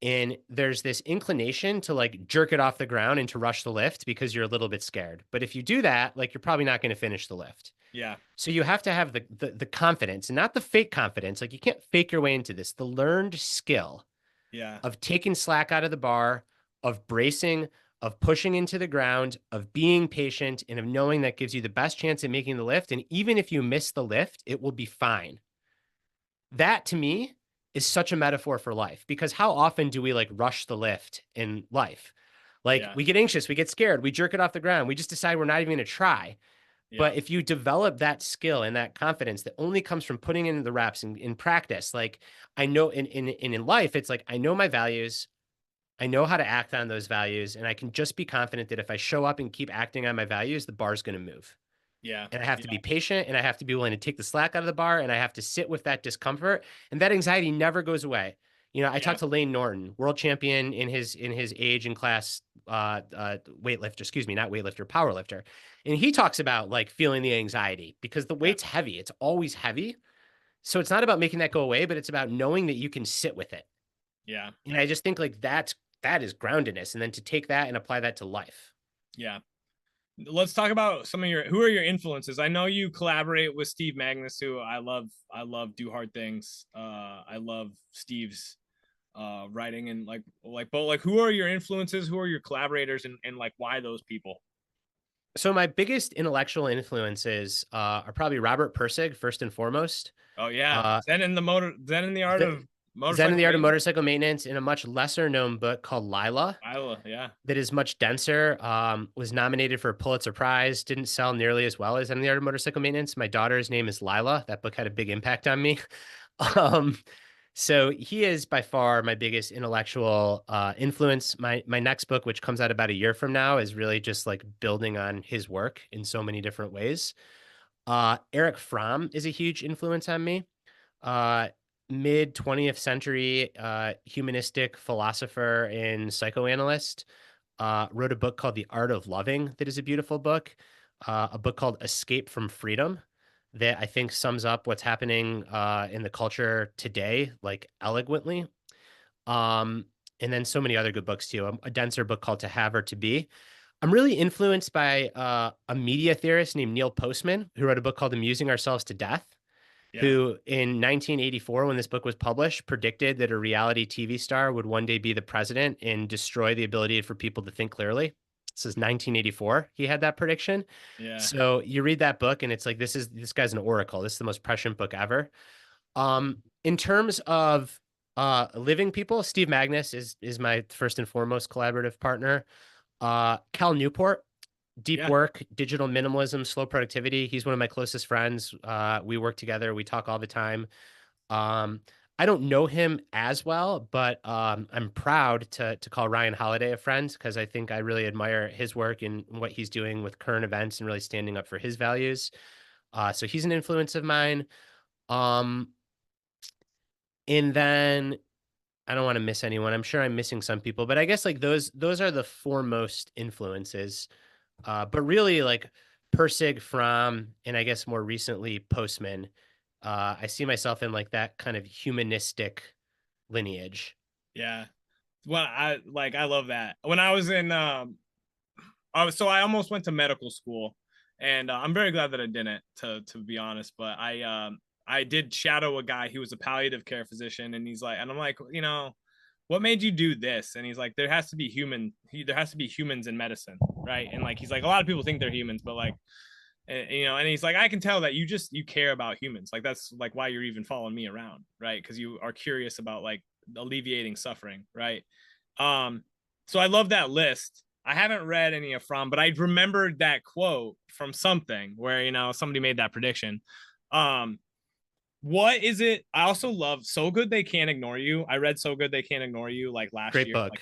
Speaker 2: And there's this inclination to like jerk it off the ground and to rush the lift because you're a little bit scared. But if you do that, like you're probably not going to finish the lift.
Speaker 1: yeah,
Speaker 2: So you have to have the confidence and not the fake confidence. Like you can't fake your way into this. The learned skill
Speaker 1: yeah,
Speaker 2: of taking slack out of the bar, of bracing, of pushing into the ground, of being patient, and of knowing that gives you the best chance at making the lift. And even if you miss the lift, it will be fine. That to me is such a metaphor for life because how often do we like rush the lift in life? Like
Speaker 1: yeah,
Speaker 2: we get anxious, we get scared, we jerk it off the ground, we just decide we're not even going to try.
Speaker 1: yeah,
Speaker 2: But if you develop that skill and that confidence that only comes from putting in the reps and in practice, like I know in life, it's like I know my values, I know how to act on those values, and I can just be confident that if I show up and keep acting on my values, the bar's going to move.
Speaker 1: yeah,
Speaker 2: And I have to
Speaker 1: yeah,
Speaker 2: be patient and I have to be willing to take the slack out of the bar and I have to sit with that discomfort. And that anxiety never goes away. You know, I
Speaker 1: yeah,
Speaker 2: talked to Lane Norton, world champion in his age and class weightlifter, excuse me, not weightlifter, powerlifter. And he talks about like feeling the anxiety because the
Speaker 1: yeah,
Speaker 2: weight's heavy. It's always heavy. So it's not about making that go away, but it's about knowing that you can sit with it.
Speaker 1: yeah,
Speaker 2: And I just think like that is groundedness. And then to take that and apply that to life.
Speaker 1: yeah. Let's talk about some of who are your influences. I know you collaborate with Steve Magnus, who I love Do Hard Things. I love Steve's writing, and but like who are your influences, who are your collaborators, and like why those people?
Speaker 2: So my biggest intellectual influences are probably Robert Pirsig, first and foremost.
Speaker 1: Oh yeah,
Speaker 2: Uh,
Speaker 1: Zen in the Art
Speaker 2: the
Speaker 1: of
Speaker 2: Zen and
Speaker 1: Motorcycle
Speaker 2: the Art of
Speaker 1: Maintenance.
Speaker 2: Motorcycle Maintenance in a much lesser known book called Lila
Speaker 1: Isla, yeah,
Speaker 2: that is much denser, was nominated for a Pulitzer Prize, didn't sell nearly as well as Zen and the Art of Motorcycle Maintenance. My daughter's name is Lila. That book had a big impact on me. um, so he is by far my biggest intellectual influence. My next book, which comes out about a year from now, is really just like building on his work in so many different ways. Eric Fromm is a huge influence on me. Uh, Mid 20th century humanistic philosopher and psychoanalyst. Wrote a book called The Art of Loving that is a beautiful book. A book called Escape from Freedom that I think sums up what's happening in the culture today, like eloquently. Um, and then so many other good books too. A denser book called To Have or To Be. I'm really influenced by a media theorist named Neil Postman, who wrote a book called Amusing Ourselves to Death,
Speaker 1: yeah,
Speaker 2: who in 1984, when this book was published, predicted that a reality TV star would one day be the president and destroy the ability for people to think clearly. This is 1984. He had that prediction.
Speaker 1: yeah,
Speaker 2: So you read that book and it's like, this guy's an oracle. This is the most prescient book ever. In terms of living people, Steve Magnus is my first and foremost collaborative partner. Cal Newport, deep
Speaker 1: yeah,
Speaker 2: work, digital minimalism, slow productivity. He's one of my closest friends. We work together. We talk all the time. Um, I don't know him as well, but I'm proud to call Ryan Holiday a friend because I think I really admire his work and what he's doing with current events and really standing up for his values. So he's an influence of mine. Um, and then I don't want to miss anyone. I'm sure I'm missing some people, but I guess like those are the foremost influences. But really, like Persig from, and I guess more recently Postman. I see myself in like that kind of humanistic lineage.
Speaker 1: yeah. Well, I love that. When I was in I almost went to medical school, and I'm very glad that I didn't, to be honest. But I did shadow a guy. He was a palliative care physician, and I'm like, what made you do this? And he's like, there has to be there has to be humans in medicine, right? And like he's like, a lot of people think they're humans, but like, and he's like, I can tell that you care about humans. Like that's like why you're even following me around, right? Because you are curious about like alleviating suffering, right? So I love that list. I haven't read any of Fromm, but I remembered that quote from something where, you know, somebody made that prediction. What is it? I also love So Good They Can't Ignore You. I read So Good They Can't Ignore You like last
Speaker 2: Great
Speaker 1: year.
Speaker 2: book.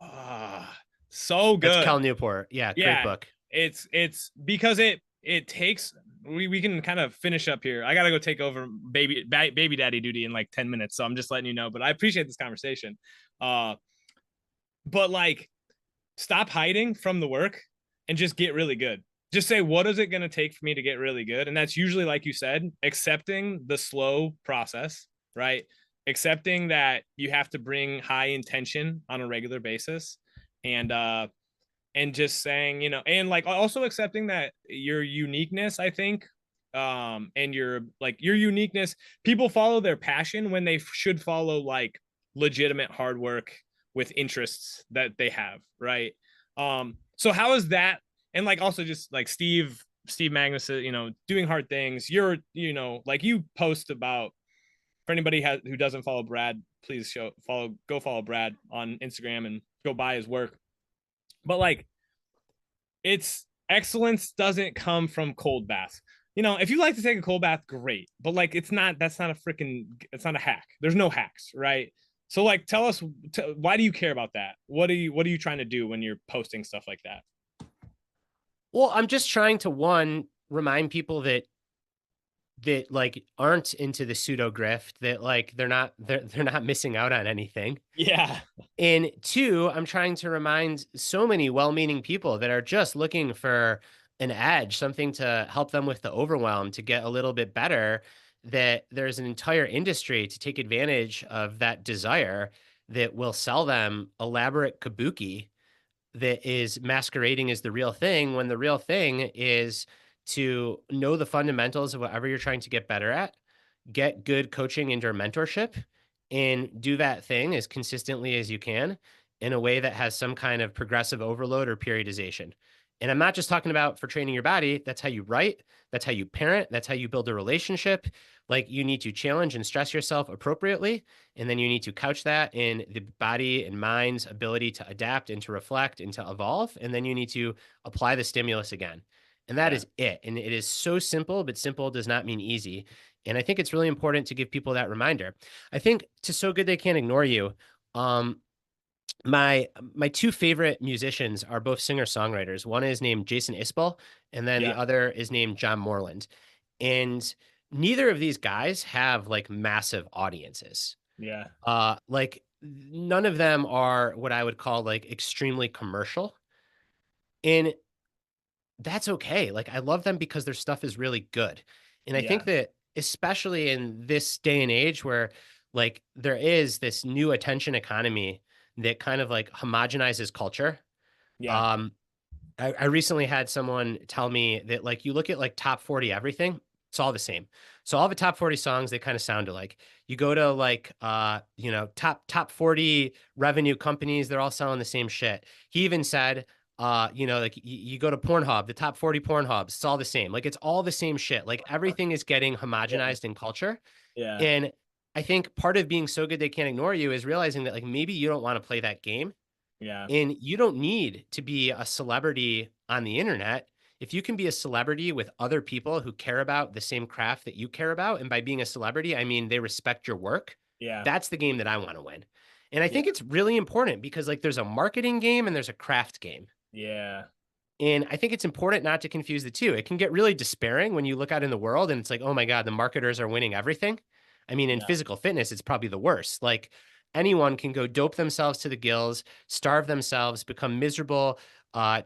Speaker 1: Like, so
Speaker 2: That's
Speaker 1: good.
Speaker 2: Cal Newport. Yeah, great
Speaker 1: Yeah,
Speaker 2: book.
Speaker 1: it's because it takes we can kind of finish up here. I gotta go take over baby daddy duty in like 10 minutes, so I'm just letting you know. But I appreciate this conversation. But like, stop hiding from the work and just get really good. Just say, what is it going to take for me to get really good? And that's usually, like you said, accepting the slow process, right? Accepting that you have to bring high intention on a regular basis, and just saying, you know, and like also accepting that your uniqueness, I think, and your uniqueness, people follow their passion when they should follow like legitimate hard work with interests that they have, right? So how is that? And like also just like Steve Magnus, you know, doing hard things. You're, you know, like you post about, for anybody who doesn't follow Brad, please go follow Brad on Instagram and go buy his work. But like, it's excellence doesn't come from cold baths. You know, if you like to take a cold bath, great. But like, it's not a hack. There's no hacks, right? So like, tell us, why do you care about that? What are you trying to do when you're posting stuff like that?
Speaker 2: Well, I'm just trying to, one, remind people that like aren't into the pseudo grift, that like they're not missing out on anything.
Speaker 1: Yeah.
Speaker 2: And two, I'm trying to remind so many well-meaning people that are just looking for an edge, something to help them with the overwhelm, to get a little bit better, that there's an entire industry to take advantage of that desire, that will sell them elaborate kabuki that is masquerading as the real thing, when the real thing is to know the fundamentals of whatever you're trying to get better at, get good coaching and or mentorship, and do that thing as consistently as you can in a way that has some kind of progressive overload or periodization. And I'm not just talking about for training your body. That's how you write. That's how you parent. That's how you build a relationship. Like, you need to challenge and stress yourself appropriately. And then you need to couch that in the body and mind's ability to adapt and to reflect and to evolve. And then you need to apply the stimulus again. And that
Speaker 1: Yeah.
Speaker 2: is it. And it is so simple, but simple does not mean easy. And I think it's really important to give people that reminder. I think to So Good They Can't Ignore You, um, my two favorite musicians are both singer-songwriters. One is named Jason Isbell, and then the
Speaker 1: Yeah.
Speaker 2: other is named John Moreland. And neither of these guys have like massive audiences.
Speaker 1: Yeah.
Speaker 2: Like, none of them are what I would call like extremely commercial. And that's okay. Like, I love them because their stuff is really good. And I
Speaker 1: Yeah.
Speaker 2: think that especially in this day and age where like there is this new attention economy that kind of like homogenizes culture.
Speaker 1: Yeah.
Speaker 2: Um, I recently had someone tell me that like you look at like top 40 everything, it's all the same. So all the top 40 songs, they kind of sound alike. You go to like you know, top 40 revenue companies, they're all selling the same shit. He even said you know, like you go to Pornhub, the top 40 Pornhubs, it's all the same. Like, it's all the same shit. Like, everything is getting
Speaker 1: Yeah.
Speaker 2: homogenized in culture.
Speaker 1: Yeah.
Speaker 2: And I think part of being so good they can't ignore you is realizing that like maybe you don't want to play that game.
Speaker 1: Yeah.
Speaker 2: And you don't need to be a celebrity on the internet. If you can be a celebrity with other people who care about the same craft that you care about, and by being a celebrity, I mean they respect your work,
Speaker 1: Yeah.
Speaker 2: that's the game that I want to win. And I
Speaker 1: Yeah.
Speaker 2: think it's really important because like there's a marketing game and there's a craft game.
Speaker 1: Yeah.
Speaker 2: And I think it's important not to confuse the two. It can get really despairing when you look out in the world and it's like, oh my God, the marketers are winning everything. I mean, in
Speaker 1: Yeah.
Speaker 2: physical fitness, it's probably the worst. Like, anyone can go dope themselves to the gills, starve themselves, become miserable,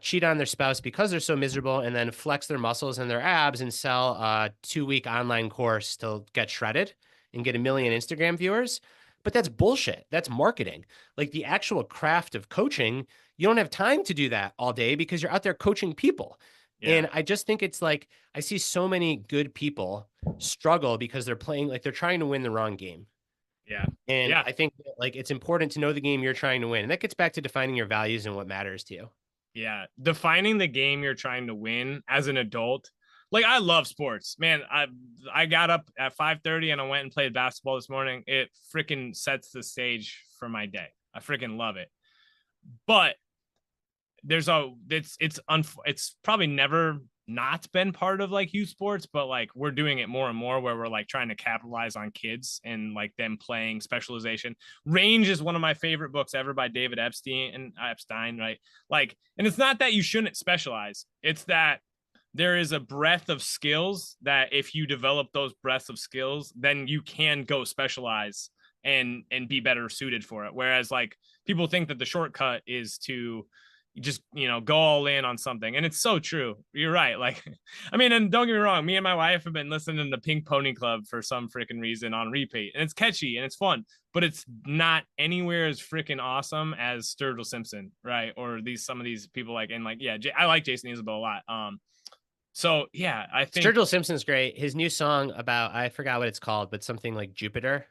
Speaker 2: cheat on their spouse because they're so miserable, and then flex their muscles and their abs and sell a 2-week online course to get shredded and get 1 million Instagram viewers. But that's bullshit. That's marketing. Like, the actual craft of coaching, you don't have time to do that all day because you're out there coaching people.
Speaker 1: Yeah.
Speaker 2: And I just think it's like, I see so many good people struggle because they're playing, like they're trying to win the wrong game.
Speaker 1: Yeah.
Speaker 2: And
Speaker 1: Yeah.
Speaker 2: I think that, like, it's important to know the game you're trying to win. And that gets back to defining your values and what matters to you.
Speaker 1: Yeah. Defining the game you're trying to win as an adult. Like, I love sports, man. I got up at 5:30 and I went and played basketball this morning. It freaking sets the stage for my day. I freaking love it. But it's probably never not been part of like youth sports, but like we're doing it more and more where we're like trying to capitalize on kids and like them playing specialization. Range is one of my favorite books ever by David Epstein, right? Like, and it's not that you shouldn't specialize, it's that there is a breadth of skills that if you develop those breadths of skills, then you can go specialize and be better suited for it. Whereas like people think that the shortcut is to just, go all in on something. And it's so true. You're right. Like, I mean, and don't get me wrong, me and my wife have been listening to Pink Pony Club for some freaking reason on repeat, and it's catchy and it's fun, but it's not anywhere as freaking awesome as Sturgill Simpson, right? Or some of these people like, and like, yeah, I like Jason Isabel a lot. So yeah, I think
Speaker 2: Sturgill Simpson's great. His new song about, I forgot what it's called, but something like Jupiter.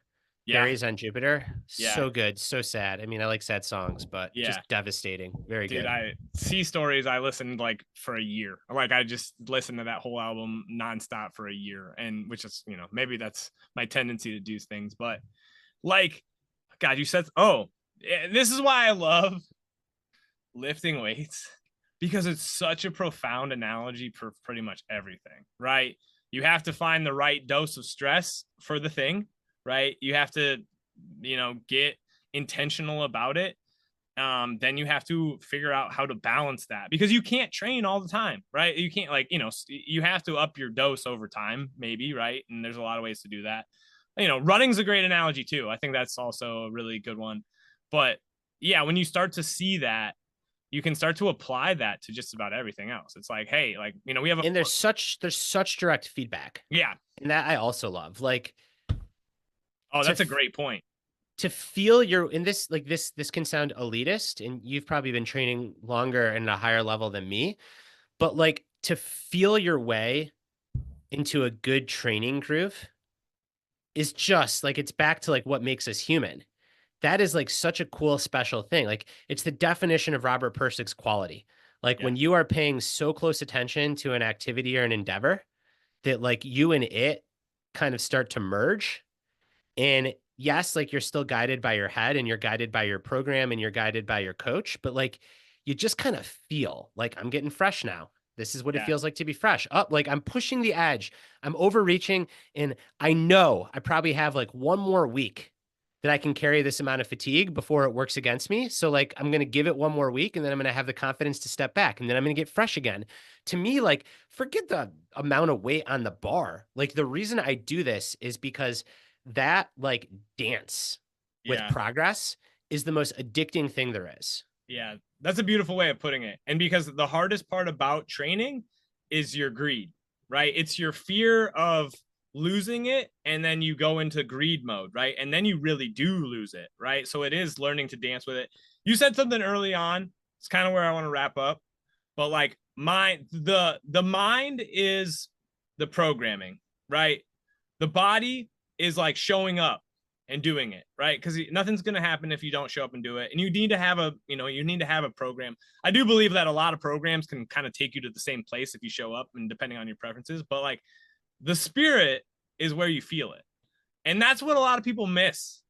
Speaker 1: yeah,
Speaker 2: Fairies on Jupiter.
Speaker 1: yeah,
Speaker 2: So good. So sad. I mean, I like sad songs, but
Speaker 1: yeah.
Speaker 2: just devastating. Very
Speaker 1: Dude,
Speaker 2: good.
Speaker 1: I see stories. I listened like for a year. Like I just listened to that whole album nonstop for a year, and which is maybe that's my tendency to do things, but like, God, you said this is why I love lifting weights, because it's such a profound analogy for pretty much everything, right? You have to find the right dose of stress for the thing, right? You have to, get intentional about it. Then you have to figure out how to balance that, because you can't train all the time, right? You can't like, you have to up your dose over time, maybe, right? And there's a lot of ways to do that. Running's a great analogy too. I think that's also a really good one. But yeah, when you start to see that, you can start to apply that to just about everything else. It's like, hey, like, we have
Speaker 2: and there's such direct feedback.
Speaker 1: yeah.
Speaker 2: And that I also love. Like,
Speaker 1: Oh, that's a great point.
Speaker 2: To feel your in this, like this can sound elitist, and you've probably been training longer and at a higher level than me, but like to feel your way into a good training groove is just like, it's back to like what makes us human. That is like such a cool special thing. Like, it's the definition of Robert Pirsig's quality. Like
Speaker 1: Yeah.
Speaker 2: when you are paying so close attention to an activity or an endeavor that like you and it kind of start to merge. And yes, like you're still guided by your head and you're guided by your program and you're guided by your coach, but like you just kind of feel like, I'm getting fresh now. This is what it
Speaker 1: Yeah.
Speaker 2: feels like to be fresh. Up, like I'm pushing the edge. I'm overreaching, and I know I probably have like one more week that I can carry this amount of fatigue before it works against me. So like I'm going to give it one more week, and then I'm going to have the confidence to step back, and then I'm going to get fresh again. To me, like, forget the amount of weight on the bar. Like the reason I do this is because that like dance with
Speaker 1: Yeah.
Speaker 2: progress is the most addicting thing there is.
Speaker 1: Yeah, that's a beautiful way of putting it. And because the hardest part about training is your greed, right? It's your fear of losing it, and then you go into greed mode, right? And then you really do lose it, right? So it is learning to dance with it. You said something early on. It's kind of where I want to wrap up. But like the mind is the programming, right? The body is like showing up and doing it, right? Because nothing's going to happen if you don't show up and do it. And you need to have a program. I do believe that a lot of programs can kind of take you to the same place if you show up, and depending on your preferences, but like the spirit is where you feel it. And that's what a lot of people miss.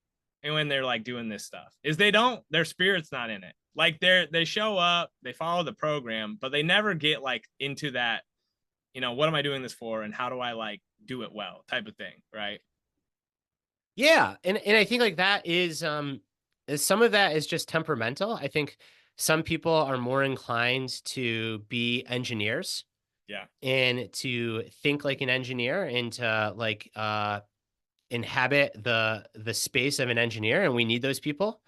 Speaker 1: And when they're like doing this stuff is their spirit's not in it. Like they show up, they follow the program, but they never get like into that, what am I doing this for? And how do I like do it well type of thing. Right.
Speaker 2: Yeah, and I think like that is some of that is just temperamental. I think some people are more inclined to be engineers.
Speaker 1: Yeah.
Speaker 2: And to think like an engineer, and to like inhabit the space of an engineer, and we need those people.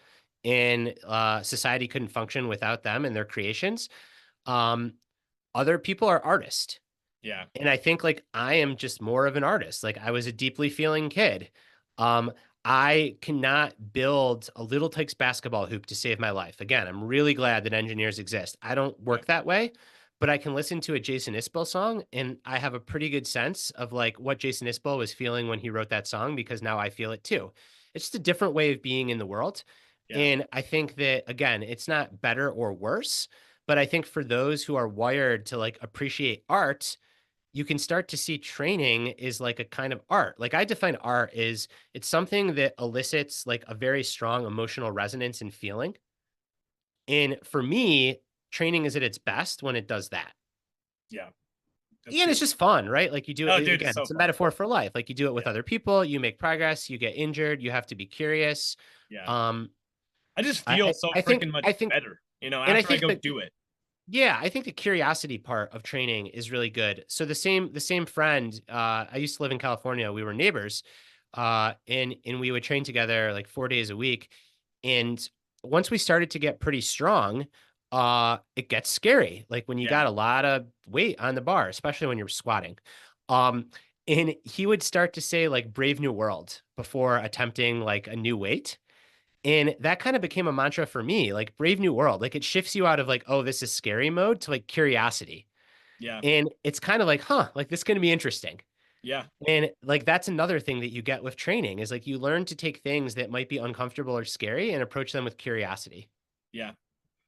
Speaker 2: And society couldn't function without them and their creations. Other people are artists.
Speaker 1: Yeah.
Speaker 2: And I think like I am just more of an artist. Like I was a deeply feeling kid. Um, I cannot build a Little Tikes basketball hoop to save my life. Again, I'm really glad that engineers exist. I don't work that way, but I can listen to a Jason Isbell song and I have a pretty good sense of like what Jason Isbell was feeling when he wrote that song, because now I feel it too. It's just a different way of being in the world.
Speaker 1: Yeah.
Speaker 2: And I think that, again, it's not better or worse, but I think for those who are wired to like appreciate art, you can start to see training is like a kind of art. Like I define art is it's something that elicits like a very strong emotional resonance and feeling. And for me, training is at its best when it does that.
Speaker 1: Yeah, that's
Speaker 2: And it's
Speaker 1: true.
Speaker 2: just fun, right? Like you do
Speaker 1: Oh,
Speaker 2: it
Speaker 1: dude,
Speaker 2: again,
Speaker 1: it's so
Speaker 2: it's a
Speaker 1: fun.
Speaker 2: metaphor for life. Like you do it with
Speaker 1: Yeah,
Speaker 2: other people, you make progress, you get injured, you have to be curious.
Speaker 1: yeah.
Speaker 2: Um,
Speaker 1: I just
Speaker 2: I,
Speaker 1: feel
Speaker 2: I
Speaker 1: so
Speaker 2: I think
Speaker 1: freaking much
Speaker 2: I think
Speaker 1: better,
Speaker 2: and I
Speaker 1: after I
Speaker 2: think
Speaker 1: go
Speaker 2: that
Speaker 1: do it.
Speaker 2: yeah, I think the curiosity part of training is really good. So the same friend, I used to live in California. We were neighbors, and we would train together like 4 days a week. And once we started to get pretty strong, it gets scary. Like when you
Speaker 1: Yeah,
Speaker 2: got a lot of weight on the bar, especially when you're squatting. Um, and he would start to say like Brave New World before attempting like a new weight. And that kind of became a mantra for me, like Brave New World. Like it shifts you out of like, oh, this is scary mode to like curiosity.
Speaker 1: yeah,
Speaker 2: And it's kind of like, huh, like this is going to be interesting.
Speaker 1: yeah,
Speaker 2: And like that's another thing that you get with training is like you learn to take things that might be uncomfortable or scary and approach them with curiosity.
Speaker 1: yeah.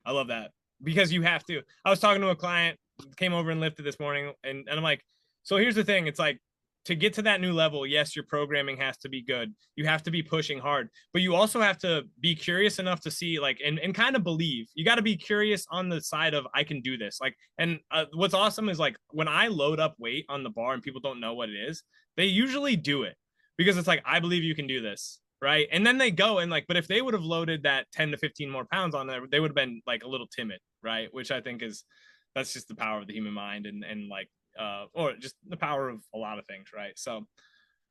Speaker 1: I love that because you have to. I was talking to a client, came over and lifted this morning, and I'm like, so here's the thing. It's like to get to that new level, yes, your programming has to be good. You have to be pushing hard, but you also have to be curious enough to see like and kind of believe. You got to be curious on the side of I can do this. Like, and what's awesome is like when I load up weight on the bar and people don't know what it is, they usually do it because it's like I believe you can do this, right? And then they go and like, but if they would have loaded that 10 to 15 more pounds on there, they would have been like a little timid, right? Which I think is that's just the power of the human mind and like or just the power of a lot of things, right? So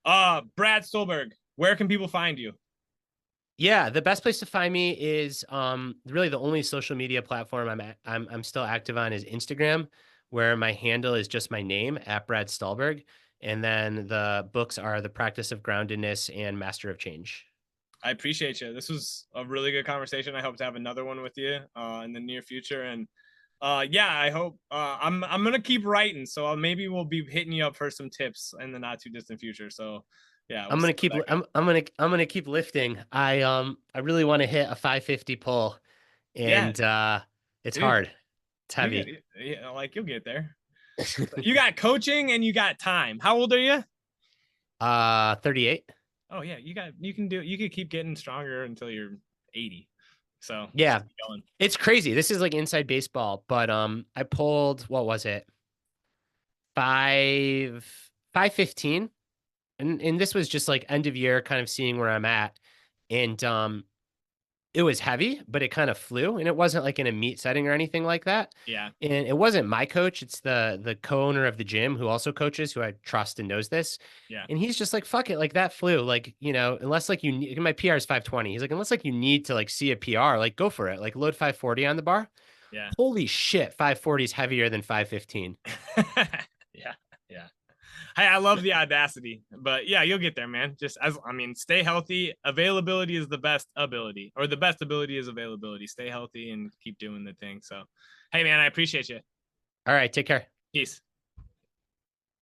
Speaker 1: Brad Stulberg, where can people find you?
Speaker 2: Yeah, the best place to find me is really the only social media platform I'm still active on is Instagram, where my handle is just my name at Brad Stulberg. And then the books are The Practice of Groundedness and Master of Change.
Speaker 1: I appreciate you. This was a really good conversation. I hope to have another one with you in the near future. And yeah, I hope I'm gonna keep writing. So maybe we'll be hitting you up for some tips in the not too distant future. So yeah, we'll
Speaker 2: I'm
Speaker 1: see
Speaker 2: gonna
Speaker 1: where
Speaker 2: keep
Speaker 1: that goes.
Speaker 2: I'm gonna keep lifting. I really want to hit a 550 pull
Speaker 1: Yeah,
Speaker 2: and it's
Speaker 1: dude,
Speaker 2: hard. It's
Speaker 1: you get
Speaker 2: heavy.
Speaker 1: yeah, like you'll get there. You got coaching and you got time. How old are you?
Speaker 2: 38.
Speaker 1: Oh yeah, you can do you could keep getting stronger until you're 80. So just
Speaker 2: Yeah.
Speaker 1: keep going.
Speaker 2: It's crazy. This is like inside baseball, but I pulled what was it? 515. And this was just like end of year kind of seeing where I'm at. And it was heavy, but it kind of flew and it wasn't like in a meet setting or anything like that.
Speaker 1: Yeah,
Speaker 2: And it wasn't my coach, it's the co-owner of the gym who also coaches, who I trust and knows this.
Speaker 1: yeah,
Speaker 2: And he's just like, fuck it, like that flew. Like, unless like my PR is 520. He's like, unless like you need to like see a PR, like go for it. Like load 540 on the bar.
Speaker 1: yeah.
Speaker 2: Holy shit, 540 is heavier than 515.
Speaker 1: Yeah, yeah. Hey, I love the audacity, but yeah, you'll get there, man. Just as I mean, stay healthy. Availability is the best ability, or the best ability is availability. Stay healthy and keep doing the thing. So, hey, man, I appreciate you.
Speaker 2: All right, take care.
Speaker 1: Peace.